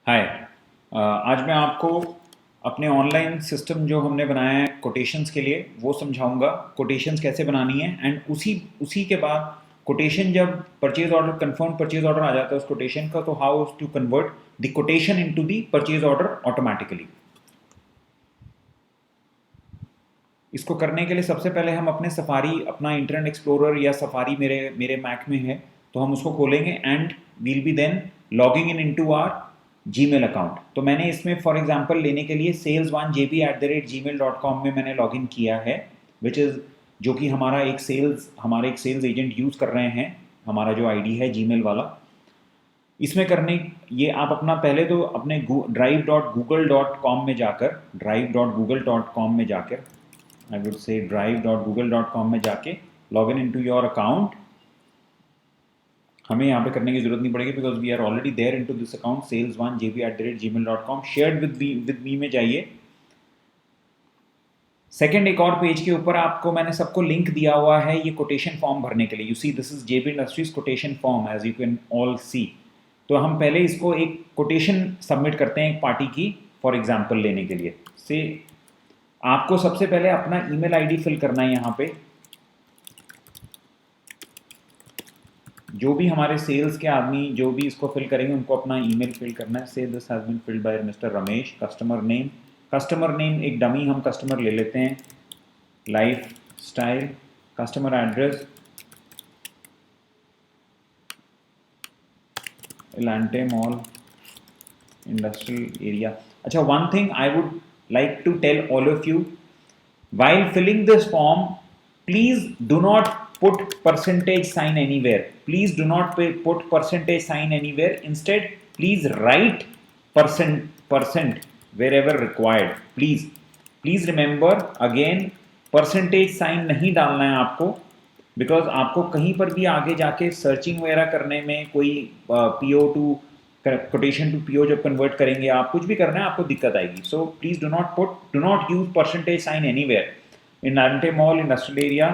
हाय। आज मैं आपको अपने ऑनलाइन सिस्टम जो हमने बनाया है कोटेशंस के लिए वो समझाऊंगा। कोटेशंस कैसे बनानी है एंड उसी उसी के बाद कोटेशन जब purchase order confirm purchase order आ जाता है उस कोटेशन का, तो how to convert the quotation into the purchase order automatically. इसको करने के लिए सबसे पहले हम अपने सफारी, अपना इंटरनेट एक्सप्लोरर या सफारी मेरे मेरे मैक में है, तो हम उसको खोलेंगे and we'll be then logging in into our Gmail account. तो मैंने इसमें फॉर एग्जांपल लेने के लिए sales1jb@gmail.com में मैंने लॉगिन किया है, विच इज़ जो कि हमारे एक सेल्स एजेंट यूज़ कर रहे हैं। हमारा जो आईडी है जीमेल वाला, इसमें करने ये आप अपना पहले तो अपने drive.google.com में जाकर drive.google.com में जाकर आई वुड से drive.google.com में जाके log in into your account. हमें यहाँ पे करने की जरूरत नहीं पड़ेगी because we are already there into this account sales1jb@gmail.com। Shared with me में जाइए। सेकंड एक और पेज के ऊपर आपको मैंने सबको लिंक दिया हुआ है ये कोटेशन फॉर्म भरने के लिए। You see this is JB industries quotation form as you can all see. तो हम पहले इसको एक कोटेशन सबमिट करते हैं एक पार्टी की फॉर एग्जाम्पल लेने के लिए से। आपको सबसे पहले अपना ईमेल आईडी फिल करना है। यहाँ पे जो भी हमारे सेल्स के आदमी जो भी इसको फिल करेंगे उनको अपना ईमेल फिल करना है। Say this has been filled by mister Ramesh. Customer name एक डमी हम कस्टमर ले लेते हैं, life style. Customer address Elante mall industrial area. अच्छा, one thing I would like to tell all of you, while filling this form, please do not put percentage sign anywhere. Please do not put percentage sign anywhere. Instead, please write percent wherever required. Please remember again, percentage sign नहीं डालना है आपको, because आपको कहीं पर भी आगे जाके सर्चिंग वगैरह करने में कोई PO to quotation to PO जब कन्वर्ट करेंगे, आप कुछ भी करना है आपको दिक्कत आएगी। So please do not use percentage sign anywhere. In Elante mall industrial area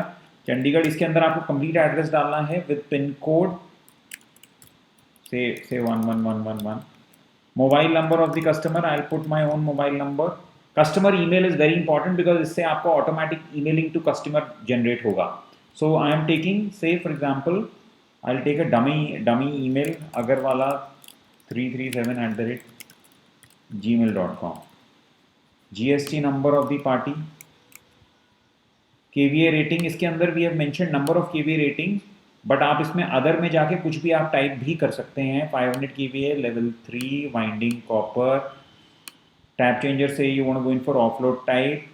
Chandigarh, इसके अंदर आपको कंप्लीट एड्रेस डालना है विद पिन कोड से 11111। Mobile number of the customer, I put my own mobile number. Customer email is very important because इससे आपको automatic emailing to customer generate होगा। So I am taking say for example I take a dummy email Agarwala 337@gmail.com। GST number of the party, KVA rating, इसके अंदर we have mention number of KVA rating, but आप इसमें other में जाके कुछ भी आप टाइप भी कर सकते हैं। 500 KVA level 3 winding copper. Tap changer say you want to go in for offload type.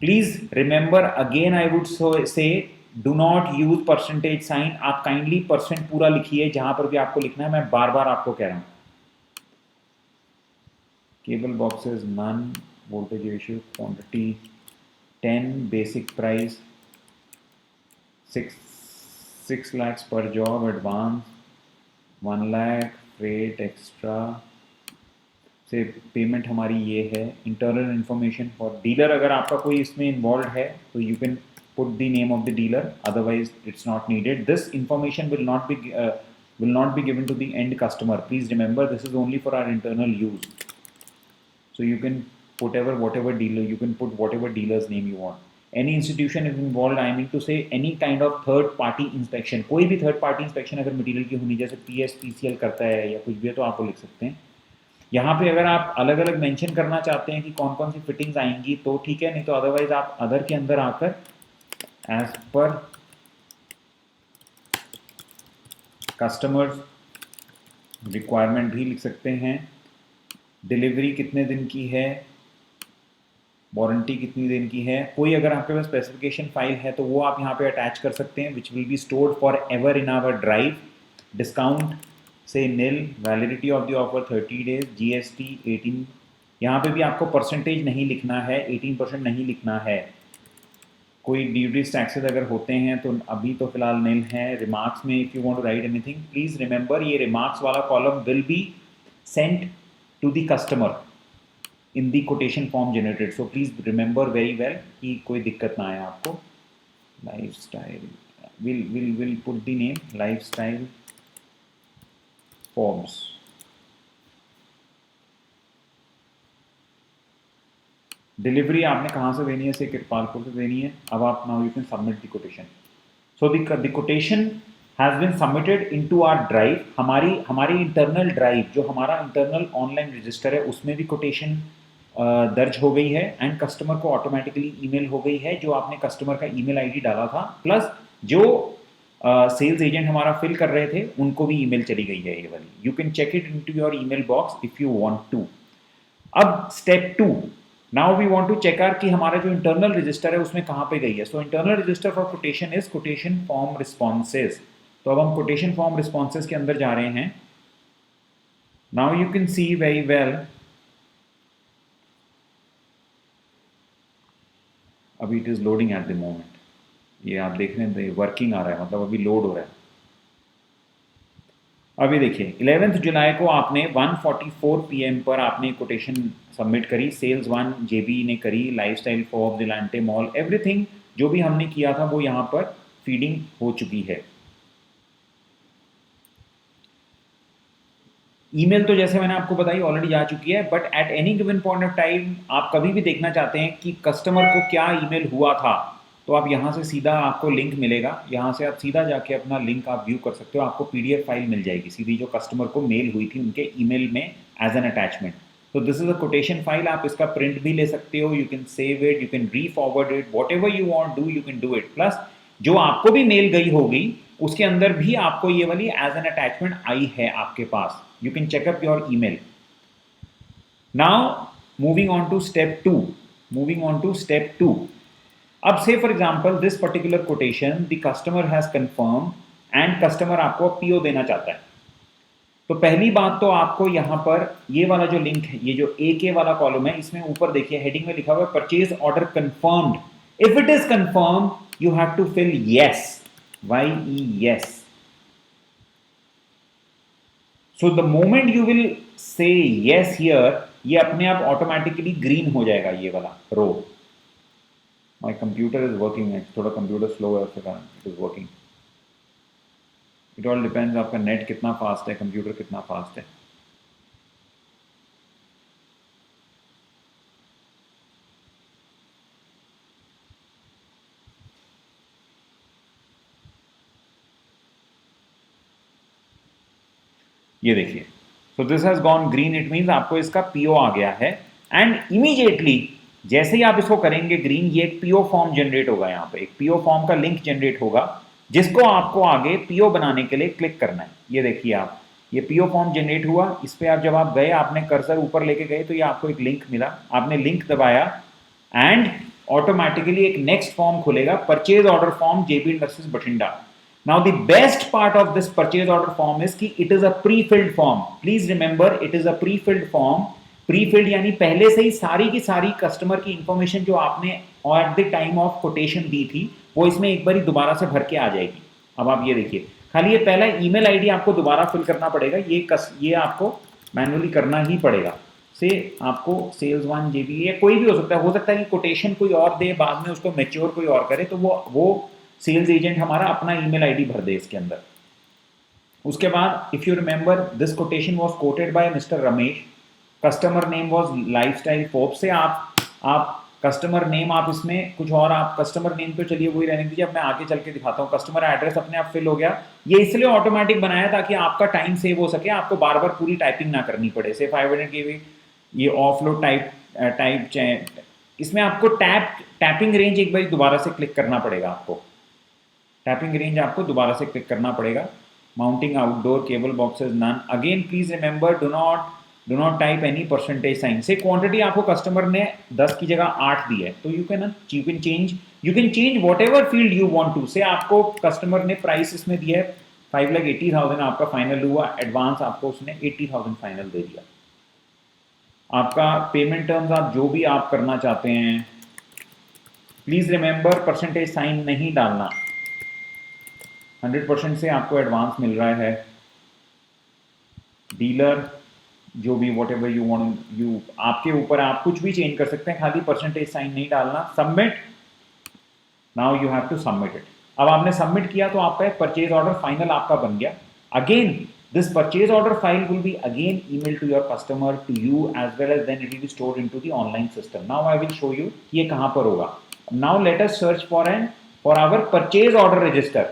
Please remember again I would say do not use percentage sign. आप काइंडली परसेंट पूरा लिखिए जहां पर भी आपको लिखना है, मैं बार बार आपको कह रहा हूं। Cable boxes none, voltage ratio quantity 10, basic price 6 lakhs per job, advance 1 lakh, freight extra से पेमेंट हमारी ये है। इंटरनल इन्फॉर्मेशन फॉर डीलर, अगर आपका कोई इसमें इन्वॉल्व है तो you can put the name of the dealer, otherwise it's not needed. This information will not be given to the end customer. Please remember, this is only for our internal use. So you can put whatever dealer, you can put whatever dealer's name you want. Any institution is involved, I mean to say any kind of third party inspection, कोई भी third party inspection अगर material की होनी, जैसे PSPCL करता है या कुछ भी है, तो आप वो लिख सकते हैं। यहाँ पे अगर आप अलग अलग मेंशन करना चाहते हैं कि कौन कौन सी फिटिंग्स आएंगी तो ठीक है, नहीं तो अदरवाइज आप अदर के अंदर आकर एज पर कस्टमर्स रिक्वायरमेंट भी लिख सकते हैं। डिलीवरी कितने दिन की है, वारंटी कितनी दिन की है। कोई अगर आपके पास स्पेसिफिकेशन फाइल है तो वो आप यहाँ पे अटैच कर सकते हैं, which will be stored for ever in our drive. Discount say nil, validity of the offer 30 days, GST 18। यहाँ पे भी आपको परसेंटेज नहीं लिखना है, 18% नहीं लिखना है। कोई ड्यूटीज टैक्सेस अगर होते हैं तो अभी तो फिलहाल नील है। रिमार्क्स में if you want to write anything, please remember ये रिमार्क्स वाला column will be sent to the customer in the quotation form generated. So please remember very well कि कोई दिक्कत ना आए आपको। Life style will put the name life style forms. Delivery आपने कहाँ से देनी है, से कृपालपुर से देनी है। अब आप now you can submit the quotation. So the quotation has been submitted into our drive. हमारी हमारी इंटरनल ड्राइव, जो हमारा इंटरनल ऑनलाइन रजिस्टर है, उसमें भी कोटेशन दर्ज हो गई है एंड कस्टमर को ऑटोमेटिकली ईमेल हो गई है। जो आपने कस्टमर का ईमेल आईडी डाला था प्लस जो सेल्स एजेंट हमारा फिल कर रहे थे उनको भी ईमेल चली गई है ये वाली। You can check it into your email box if you want to. अब step 2, now we want to check आर कि हमारा जो इंटरनल रजिस्टर है उसमें कहाँ पे गई है। So internal register for quotation is quotation form responses. तो अब हम कोटेशन फॉर्म रिस्पॉन्सेज के अंदर जा रहे हैं। Now you can see very well, अभी it is loading at the moment. ये आप देख रहे हैं वर्किंग आ रहा है, मतलब अभी लोड हो रहा है। अभी देखिए 11 जुलाई को आपने 1:44 PM पर आपने कोटेशन सबमिट करी। सेल्स वन जेबी ने करी, लाइफस्टाइल फॉर दिलांटे मॉल, एवरीथिंग जो भी हमने किया था वो यहाँ पर फीडिंग हो चुकी है। ईमेल तो जैसे मैंने आपको बताई ऑलरेडी जा चुकी है, but at any given point of time आप कभी भी देखना चाहते हैं कि कस्टमर को क्या ईमेल हुआ था, तो आप यहाँ से सीधा आपको लिंक मिलेगा, यहाँ से आप सीधा जाके अपना लिंक आप व्यू कर सकते हो। आपको PDF फाइल मिल जाएगी सीधी, जो कस्टमर को मेल हुई थी उनके ईमेल में एज एन अटैचमेंट। तो this is a quotation file, आप इसका प्रिंट भी ले सकते हो, you can save it, you can री forward it, what ever you want do you can do it. Plus जो आपको भी मेल गई होगी उसके अंदर भी आपको ये वाली एज एन अटैचमेंट आई है आपके पास। You can checkup your email. Now moving on to step 2, moving on to step 2। अब से for example this particular quotation the customer has confirm and customer आपको PO देना चाहता है। तो पहली बात तो आपको यहाँ पर ये वाला जो लिंक है, ये जो AK वाला कॉलम है, इसमें ऊपर देखिए हेडिंग में लिखा हुआ है purchase order confirmed. If it is confirm you have to fill yes, YE yes. So the moment you will say yes here, ये अपने आप ऑटोमेटिकली ग्रीन हो जाएगा ये वाला रो। माई कंप्यूटर इज वर्किंग है, थोड़ा कंप्यूटर स्लो है उसके कारण it is working. It all depends आपका नेट कितना फास्ट है, कंप्यूटर कितना फास्ट है। ये देखिए, so this has gone green, it means आपको इसका PO आ गया है। एंड इमीडिएटली जैसे ही आप इसको करेंगे ग्रीन, ये एक PO फॉर्म जनरेट होगा। यहाँ पे एक PO फॉर्म का लिंक जनरेट होगा जिसको आपको आगे PO बनाने के लिए क्लिक करना है। ये देखिए आप, ये PO फॉर्म जनरेट हुआ, इस पर आप जब आप गए, आपने कर्सर ऊपर लेके गए तो ये आपको एक लिंक मिला, आपने लिंक दबाया एंड ऑटोमेटिकली एक नेक्स्ट फॉर्म खुलेगा, purchase order form JB industries Bathinda. Now the best part of this purchase order form is कि it is a pre-filled form. Please remember it is a pre-filled form. Pre-filled यानी पहले से ही सारी की सारी customer की information जो आपने at the time of quotation दी थी वो इसमें एक बार दोबारा से भर के आ जाएगी। अब आप ये देखिए, खाली ये पहला ईमेल आईडी आपको दोबारा फिल करना पड़ेगा, ये आपको मैनुअली करना ही पड़ेगा। से आपको सेल्स वन JB या कोई भी हो सकता है कि कोटेशन कोई और दे, बाद में उसको मैच्योर कोई और करे, तो वो सेल्स एजेंट हमारा अपना ईमेल आईडी भर दे इसके अंदर। उसके बाद if you remember this quotation was quoted by mister Ramesh, customer name was lifestyle फोप। से आप कस्टमर नेम आप इसमें कुछ और, आप कस्टमर नेम तो चलिए वही रहने दीजिए, अब मैं आगे चल के दिखाता हूँ। कस्टमर एड्रेस अपने आप फिल हो गया, ये इसलिए ऑटोमेटिक बनाया ताकि आपका टाइम सेव हो सके, आपको बार बार पूरी टाइपिंग ना करनी पड़े। से 500 KB ये ऑफलोड टाइप इसमें आपको टैपिंग रेंज एक बार दोबारा से क्लिक करना पड़ेगा, आपको टैपिंग रेंज आपको दोबारा से क्लिक करना पड़ेगा। Mounting outdoor cable boxes none, again please remember do not type any percentage sign. Say quantity आपको कस्टमर ने 10 की जगह 8 दी है, तो you can change whatever field you want to. Say आपको कस्टमर ने प्राइस इसमें दिया है 5,80,000 आपका फाइनल हुआ, एडवांस आपको उसने 80,000 फाइनल दे दिया। आपका पेमेंट टर्म्स आप जो भी आप करना चाहते हैं, प्लीज रिमेंबर परसेंटेज साइन नहीं डालना। 100% से आपको एडवांस मिल रहा है। डीलर जो भी what ever you want, you आपके ऊपर, आप कुछ भी चेंज कर सकते हैं, खाली परसेंटेज साइन नहीं डालना। Submit, now you have to submit it. अब आपने सबमिट किया तो आपका परचेज ऑर्डर फाइनल आपका बन गया। Again This purchase order file will be again emailed to your customer, to you, as well as then it will be stored into the online system. Now I will show you ये कहाँ पर होगा. Now let us search for our purchase order register.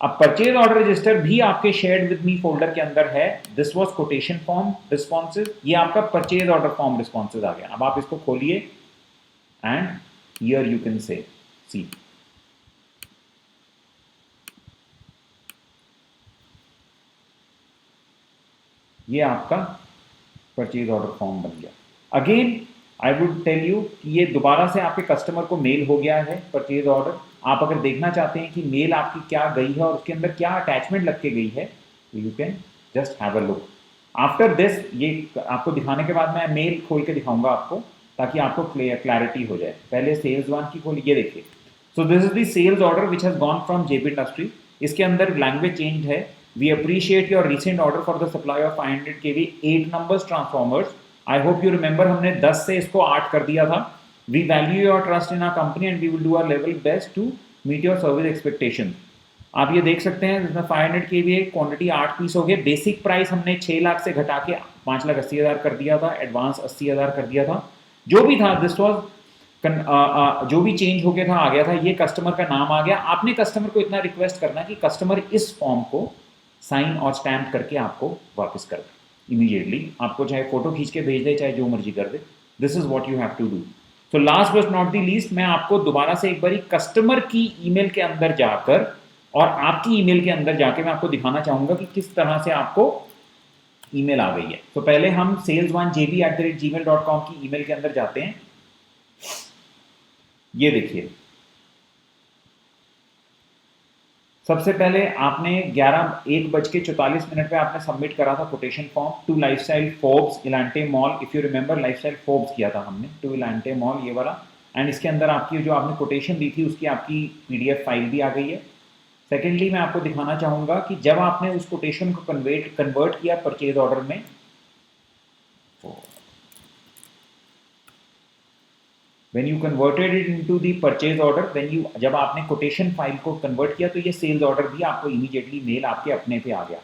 अब purchase order register भी आपके shared with me folder के अंदर है. This was quotation form responses. ये आपका परचेज ऑर्डर फॉर्म रिस्पॉन्सेज आ गया. अब आप इसको खोलिए and here you can say सी ये आपका परचेज ऑर्डर फॉर्म बन गया. Again I would tell you कि ये दोबारा से आपके कस्टमर को मेल हो गया है परचेज ऑर्डर. आप अगर देखना चाहते हैं कि मेल आपकी क्या गई है और उसके अंदर क्या अटैचमेंट लग के गई है, तो you can just have a look. After this ये आपको दिखाने के बाद मैं मेल खोल के दिखाऊंगा आपको, ताकि आपको क्लैरिटी हो जाए. पहले सेल्स वन की खोलिए. ये देखिए, so this is the sales order which has gone from JB industry. इसके अंदर लैंग्वेज चेंज है. We appreciate your recent order for the supply of 500 kV 8 numbers transformers. I hope you remember हमने 10 से इसको 8 कर दिया था. We value your trust in our company and we will do our level best to meet your service expectation. आप ये देख सकते हैं इसमें 500 kVA क्वांटिटी 8 पीस हो गए. बेसिक प्राइस हमने 6 लाख से घटा के 5,80,000 कर दिया था. एडवांस 80,000 कर दिया था. जो भी था दिस वॉज जो भी चेंज हो गया था आ गया था. ये कस्टमर का नाम आ गया. आपने कस्टमर को इतना रिक्वेस्ट करना कि कस्टमर इस फॉर्म को साइन और स्टैम्प करके आपको वापस कर दे इमीडिएटली. आपको चाहे फोटो खींच के भेज दे, चाहे जो मर्जी कर दे. This is what you have to do. तो last but not the least, मैं आपको दोबारा से एक बारी कस्टमर की ईमेल के अंदर जाकर और आपकी ईमेल के अंदर जाके मैं आपको दिखाना चाहूंगा कि किस तरह से आपको ईमेल आ गई है. तो पहले हम sales1jb@gmail.com की ईमेल के अंदर जाते हैं. ये देखिए, सबसे पहले आपने 1:44 पे आपने सबमिट करा था quotation form to lifestyle Forbes Elante mall. If you remember, lifestyle Forbes किया था हमने, टू इलांटे मॉल, ये वाला. एंड इसके अंदर आपकी जो आपने कोटेशन दी थी उसकी आपकी PDF फाइल भी आ गई है. सेकेंडली, मैं आपको दिखाना चाहूंगा कि जब आपने उस कोटेशन को कन्वर्ट किया परचेज ऑर्डर में, when you converted it into the purchase order, when you जब आपने कोटेशन फाइल को कन्वर्ट किया तो ये सेल्स ऑर्डर भी आपको इमीडिएटली मेल आपके अपने पे आ गया,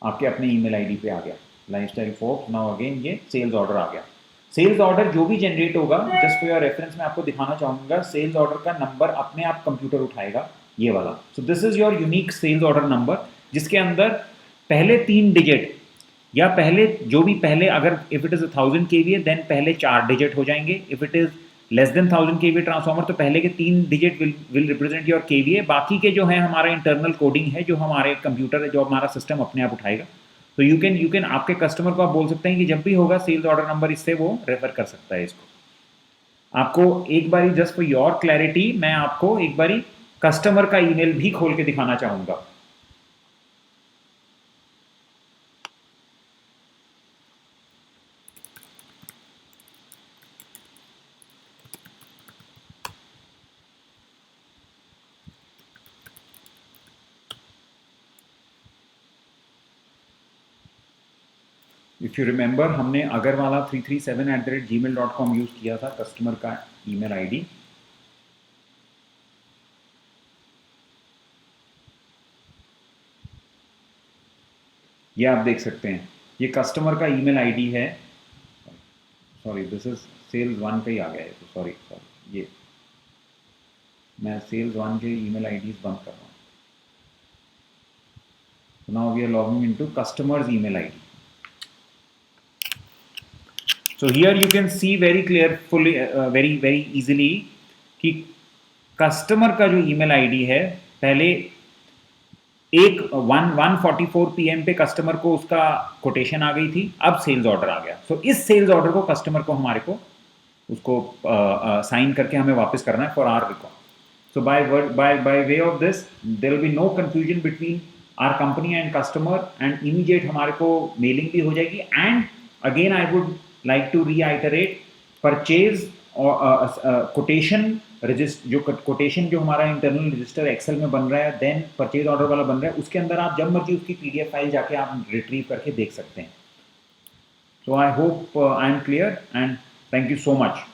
आपके अपने ईमेल आईडी पे आ गया. Lifestyle Forbes. नाउ अगेन ये सेल्स ऑर्डर आ गया. सेल्स ऑर्डर जो भी जनरेट होगा, जस्ट फॉर योर रेफरेंस मैं आपको दिखाना चाहूंगा, सेल्स ऑर्डर का नंबर अपने आप कंप्यूटर उठाएगा, ये वाला. So this is your unique sales order number, जिसके अंदर पहले 3 डिजिट या पहले जो भी पहले, अगर if it is 1000 kVA then पहले 4 डिजिट हो जाएंगे. If it is less than 1000 kVA transformer तो पहले के 3 digit will represent your KVA. बाकी के जो है हमारा इंटरनल कोडिंग है, जो हमारे कंप्यूटर है, जो हमारा सिस्टम अपने आप उठाएगा. तो यू कैन आपके कस्टमर को आप बोल सकते हैं कि जब भी होगा सेल्स ऑर्डर नंबर, इससे वो रेफर कर सकता है इसको. आपको एक बारी जस्ट फॉर योर क्लैरिटी मैं आपको एक बारी कस्टमर का ईमेल भी खोल के दिखाना चाहूंगा. इफ यू रिमेंबर, हमने अगरवाला 337@gmail.com यूज किया था कस्टमर का ईमेल आईडी. ये आप देख सकते हैं, ये कस्टमर का ईमेल आईडी है. Sorry, this is sales one का ही आ गया है, तो सॉरी, ये मैं सेल्स वन के ईमेल आईडीज बंद कर रहा हूँ. Now we are logging into customers email ID. So here you can see very clearly, very easily कि कस्टमर का जो ईमेल आईडी है, पहले 1:44 PM पे कस्टमर को उसका कोटेशन आ गई थी, अब सेल्स ऑर्डर आ गया. सो इस सेल्स ऑर्डर को कस्टमर को हमारे को उसको साइन करके हमें वापस करना है for our record. So by way of this there will be no confusion between our company and customer, and immediate हमारे को मेलिंग भी हो जाएगी. And again I would like to reiterate, purchase और कोटेशन रजिस्टर, जो quotation जो हमारा internal register Excel में बन रहा है, देन परचेज ऑर्डर वाला बन रहा है, उसके अंदर आप जब मर्जी उसकी PDF फाइल जाके आप रिट्रीव करके देख सकते हैं. So I hope I am clear and thank you so much.